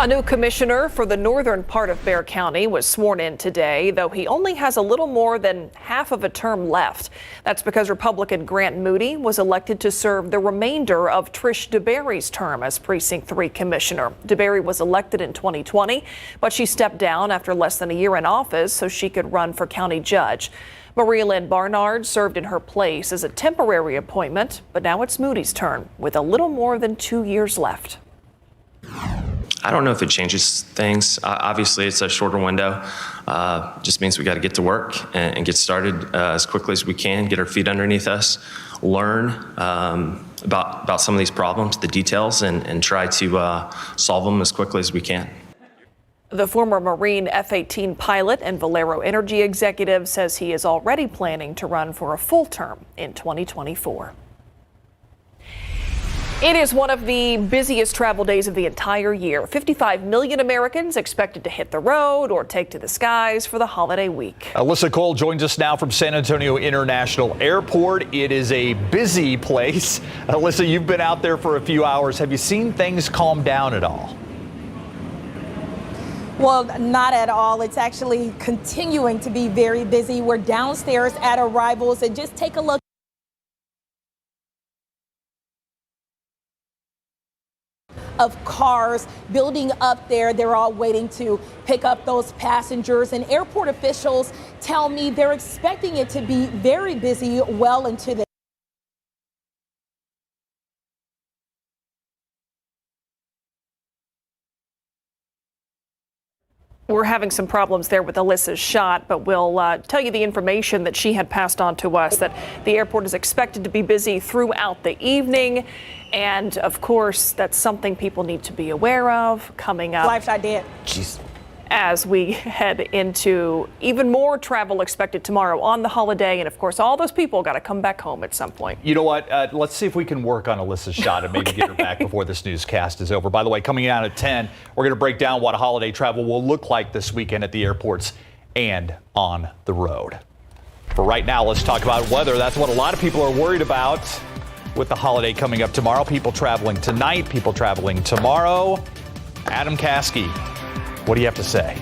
A new commissioner for the northern part of Bexar County was sworn in today, though he only has a little more than half of a term left. That's because Republican Grant Moody was elected to serve the remainder of Trish DeBerry's term as Precinct 3 commissioner. DeBerry was elected in 2020, but she stepped down after less than a year in office so she could run for county judge. Maria Lynn Barnard served in her place as a temporary appointment, but now it's Moody's turn with a little more than 2 years left. I don't know if it changes things. Obviously, it's a shorter window. Just means we got to get to work and get started as quickly as we can, get our feet underneath us, learn about some of these problems, the details, and try to solve them as quickly as we can. The former Marine F-18 pilot and Valero Energy executive says he is already planning to run for a full term in 2024. It is one of the busiest travel days of the entire year. 55 million Americans expected to hit the road or take to the skies for the holiday week. Alyssa Cole joins us now from San Antonio International Airport. It is a busy place. Alyssa, you've been out there for a few hours. Have you seen things calm down at all? Well, not at all. It's actually continuing to be very busy. We're downstairs at arrivals, and just take a look of cars building up there. They're all waiting to pick up those passengers, and airport officials tell me they're expecting it to be very busy well into the We're having some problems there with Alyssa's shot, but we'll tell you the information that she had passed on to us, that the airport is expected to be busy throughout the evening. And of course, that's something people need to be aware of coming up. Life I did. Jeez. As we head into even more travel expected tomorrow on the holiday. And of course, all those people got to come back home at some point. You know what? Let's see if we can work on Alyssa's shot and maybe get her back before this newscast is over. By the way, coming out at 10, we're going to break down what holiday travel will look like this weekend at the airports and on the road. For right now, let's talk about weather. That's what a lot of people are worried about with the holiday coming up tomorrow. People traveling tonight, people traveling tomorrow. Adam Caskey, what do you have to say?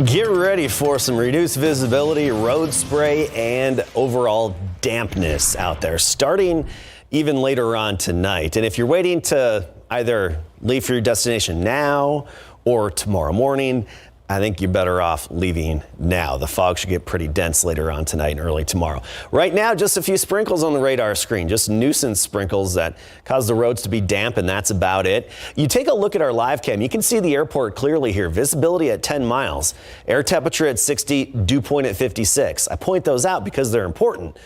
Get ready for some reduced visibility, road spray, and overall dampness out there, starting even later on tonight. And if you're waiting to either leave for your destination now or tomorrow morning, I think you're better off leaving now. The fog should get pretty dense later on tonight and early tomorrow. Right now, just a few sprinkles on the radar screen, just nuisance sprinkles that cause the roads to be damp, and that's about it. You take a look at our live cam, you can see the airport clearly here. Visibility at 10 miles, air temperature at 60, dew point at 56. I point those out because they're important.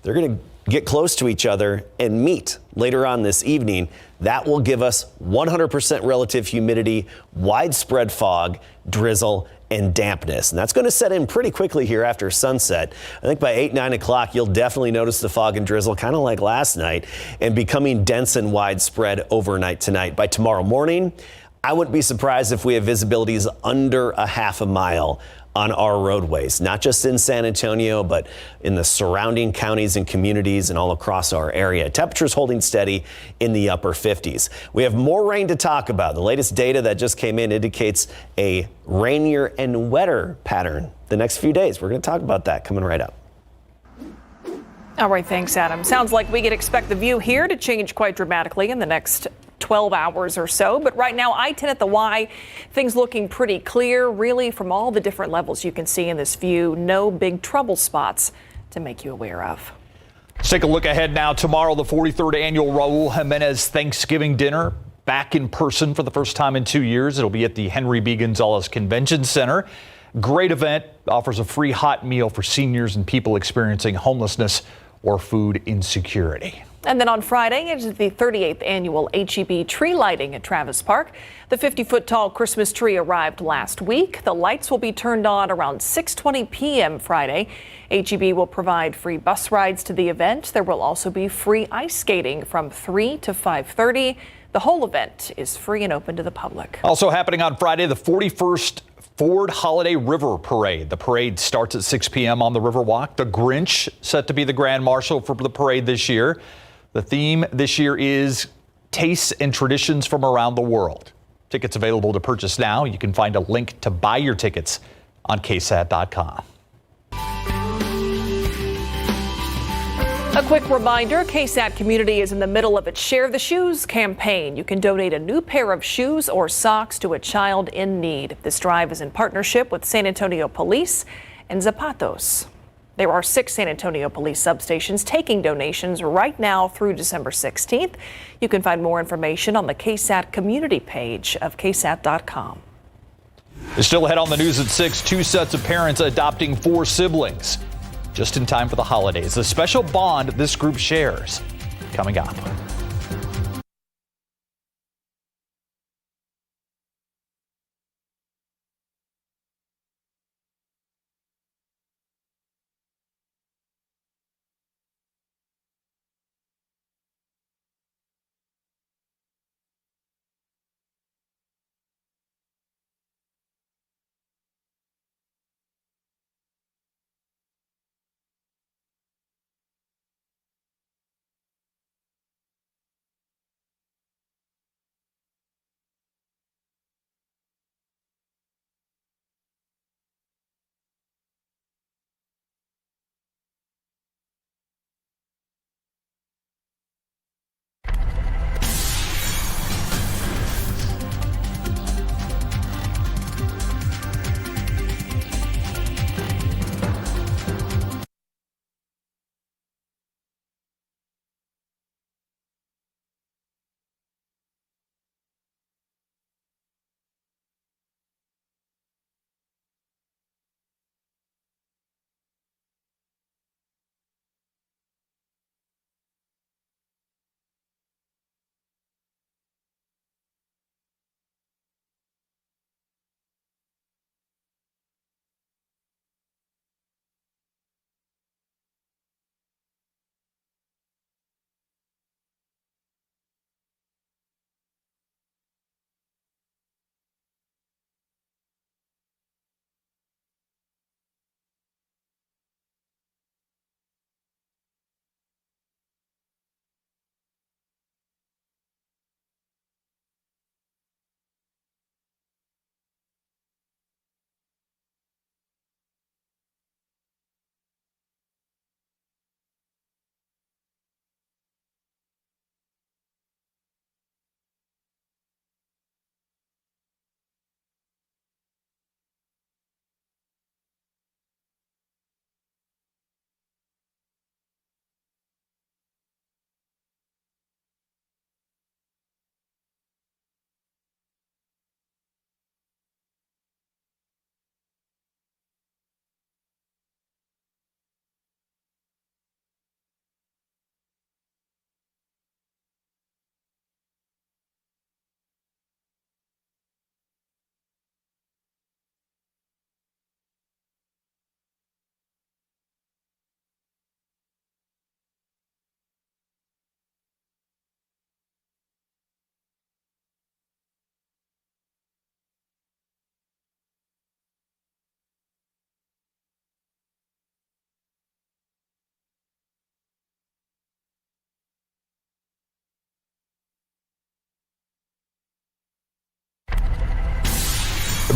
They're going to get close to each other and meet later on this evening. That will give us 100% relative humidity, widespread fog, drizzle, and dampness. And that's going to set in pretty quickly here after sunset. I think by 8, 9 o'clock, you'll definitely notice the fog and drizzle, kind of like last night, and becoming dense and widespread overnight tonight. By tomorrow morning, I wouldn't be surprised if we have visibilities under a half a mile on our roadways, not just in San Antonio, but in the surrounding counties and communities and all across our area. Temperatures holding steady in the upper 50s. We have more rain to talk about. The latest data that just came in indicates a rainier and wetter pattern the next few days. We're going to talk about that coming right up. All right, thanks, Adam. Sounds like we can expect the view here to change quite dramatically in the next 12 hours or so. But right now, I-10 at the Y, things looking pretty clear, really, from all the different levels you can see in this view. No big trouble spots to make you aware of. Let's take a look ahead now. Tomorrow, the 43rd annual Raul Jimenez Thanksgiving dinner, back in person for the first time in 2 years. It'll be at the Henry B. Gonzalez Convention Center. Great event, offers a free hot meal for seniors and people experiencing homelessness or food insecurity. And then on Friday, it is the 38th annual HEB tree lighting at Travis Park. The 50-foot tall Christmas tree arrived last week. The lights will be turned on around 6:20 p.m. Friday. HEB will provide free bus rides to the event. There will also be free ice skating from 3 to 5:30. The whole event is free and open to the public. Also happening on Friday, the 41st Ford Holiday River Parade. The parade starts at 6 p.m. on the Riverwalk. The Grinch set to be the grand marshal for the parade this year. The theme this year is tastes and traditions from around the world. Tickets available to purchase now. You can find a link to buy your tickets on ksat.com. A quick reminder, KSAT Community is in the middle of its Share the Shoes campaign. You can donate a new pair of shoes or socks to a child in need. This drive is in partnership with San Antonio Police and Zapatos. There are 6 San Antonio Police substations taking donations right now through December 16th. You can find more information on the KSAT community page of ksat.com. Still ahead on the news at 6, 2 sets of parents adopting 4 siblings. Just in time for the holidays. A special bond this group shares. Coming up.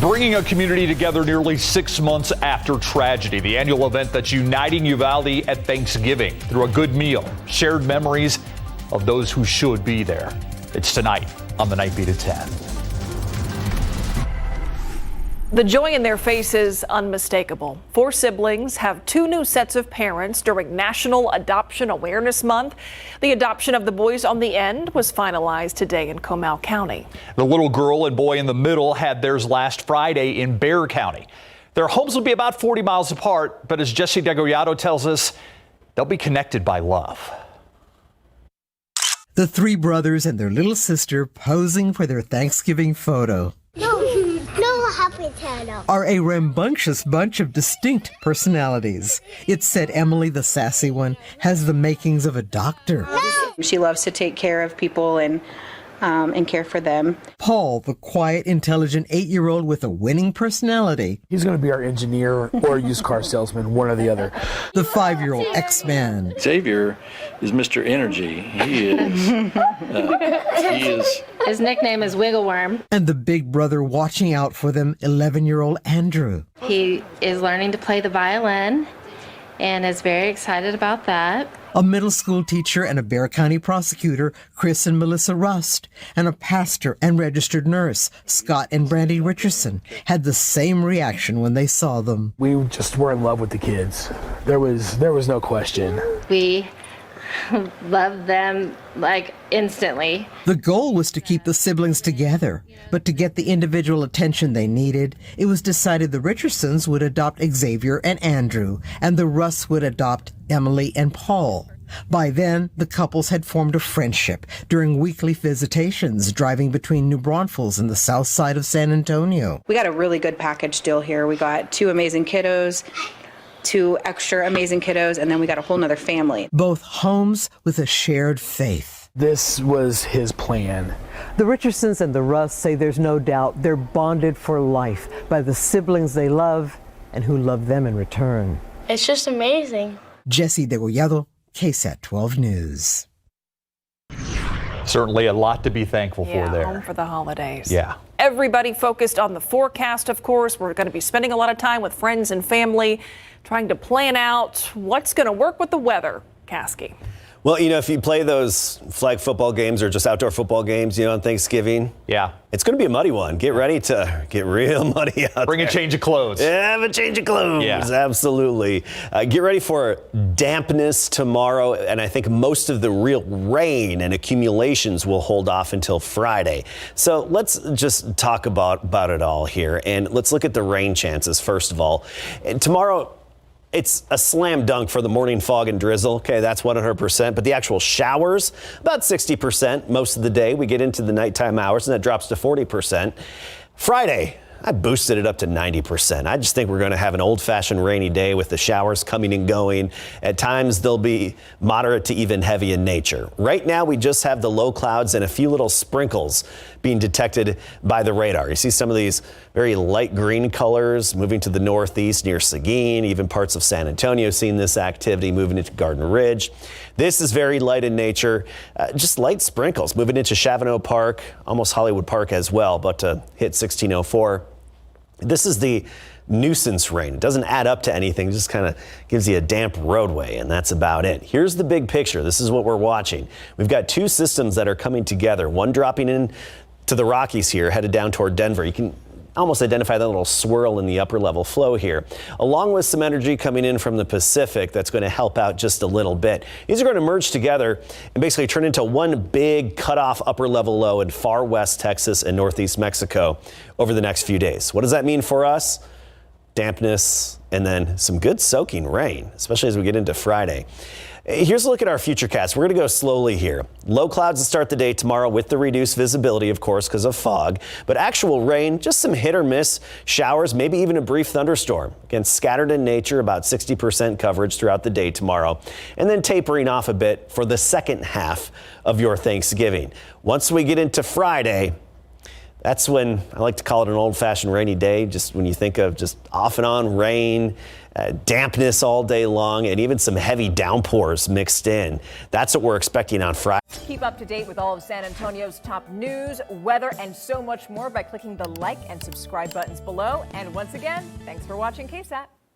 Bringing a community together nearly 6 months after tragedy. The annual event that's uniting Uvalde at Thanksgiving through a good meal, shared memories of those who should be there. It's tonight on the Night Beat at 10. The joy in their faces unmistakable. 4 siblings have 2 new sets of parents during National Adoption Awareness Month. The adoption of the boys on the end was finalized today in Comal County. The little girl and boy in the middle had theirs last Friday in Bexar County. Their homes will be about 40 miles apart, but as Jesse Degollado tells us, they'll be connected by love. The 3 brothers and their little sister posing for their Thanksgiving photo. Are a rambunctious bunch of distinct personalities. It's said Emily, the sassy one, has the makings of a doctor. She loves to take care of people and and care for them. Paul, the quiet, intelligent 8-year-old with a winning personality. He's going to be our engineer or used car salesman, one or the other. The 5-year-old X-Man. Xavier is Mr. Energy. He is. His nickname is Wiggleworm. And the big brother watching out for them, 11-year-old Andrew. He is learning to play the violin and is very excited about that. A middle school teacher and a Bexar County prosecutor, Chris and Melissa Rust, and a pastor and registered nurse, Scott and Brandy Richardson, had the same reaction when they saw them. We just were in love with the kids. There was no question. We love them like instantly. The goal was to keep the siblings together, but to get the individual attention they needed, it was decided the Richardsons would adopt Xavier and Andrew, and the Rusts would adopt Emily and Paul. By then, the couples had formed a friendship during weekly visitations, driving between New Braunfels and the south side of San Antonio. We got a really good package deal here. We got 2 amazing kiddos, 2 extra amazing kiddos, and then we got a whole nother family. Both homes with a shared faith. This was his plan. The Richardsons and the Rusts say there's no doubt they're bonded for life by the siblings they love and who love them in return. It's just amazing. Jesse Degollado, KSAT 12 News. Certainly a lot to be thankful for there. Home for the holidays. Yeah. Everybody focused on the forecast, of course. We're going to be spending a lot of time with friends and family, trying to plan out what's going to work with the weather. Caskey. Well, if you play those flag football games or just outdoor football games, on Thanksgiving, yeah, it's going to be a muddy one. Get ready to get real muddy out Bring there. a change of clothes. Have a change of clothes. Yeah. Absolutely. Get ready for dampness tomorrow, and I think most of the real rain and accumulations will hold off until Friday. So let's just talk about it all here, and let's look at the rain chances first of all. And tomorrow, it's a slam dunk for the morning fog and drizzle. Okay, that's 100%. But the actual showers, about 60% most of the day. We get into the nighttime hours, and that drops to 40%. Friday, I boosted it up to 90%. I just think we're going to have an old-fashioned rainy day with the showers coming and going. At times, they'll be moderate to even heavy in nature. Right now, we just have the low clouds and a few little sprinkles being detected by the radar. You see some of these very light green colors moving to the northeast near Seguin, even parts of San Antonio seeing this activity moving into Garden Ridge. This is very light in nature, just light sprinkles moving into Chavano Park, almost Hollywood Park as well, but to hit 1604. This is the nuisance rain. It doesn't add up to anything, it just kind of gives you a damp roadway, and that's about it. Here's the big picture. This is what we're watching. We've got 2 systems that are coming together, one dropping in to the Rockies here, headed down toward Denver. You can almost identify that little swirl in the upper level flow here, along with some energy coming in from the Pacific that's going to help out just a little bit. These are going to merge together and basically turn into one big cutoff upper level low in far west Texas and northeast Mexico over the next few days. What does that mean for us? Dampness and then some good soaking rain, especially as we get into Friday. Here's a look at our futurecast. We're going to go slowly here. Low clouds to start the day tomorrow with the reduced visibility, of course, because of fog. But actual rain, just some hit or miss showers, maybe even a brief thunderstorm. Again, scattered in nature, about 60% coverage throughout the day tomorrow. And then tapering off a bit for the second half of your Thanksgiving. Once we get into Friday, that's when I like to call it an old-fashioned rainy day, just when you think of just off and on rain, dampness all day long, and even some heavy downpours mixed in. That's what we're expecting on Friday. Keep up to date with all of San Antonio's top news, weather, and so much more by clicking the like and subscribe buttons below. And once again, thanks for watching KSAT.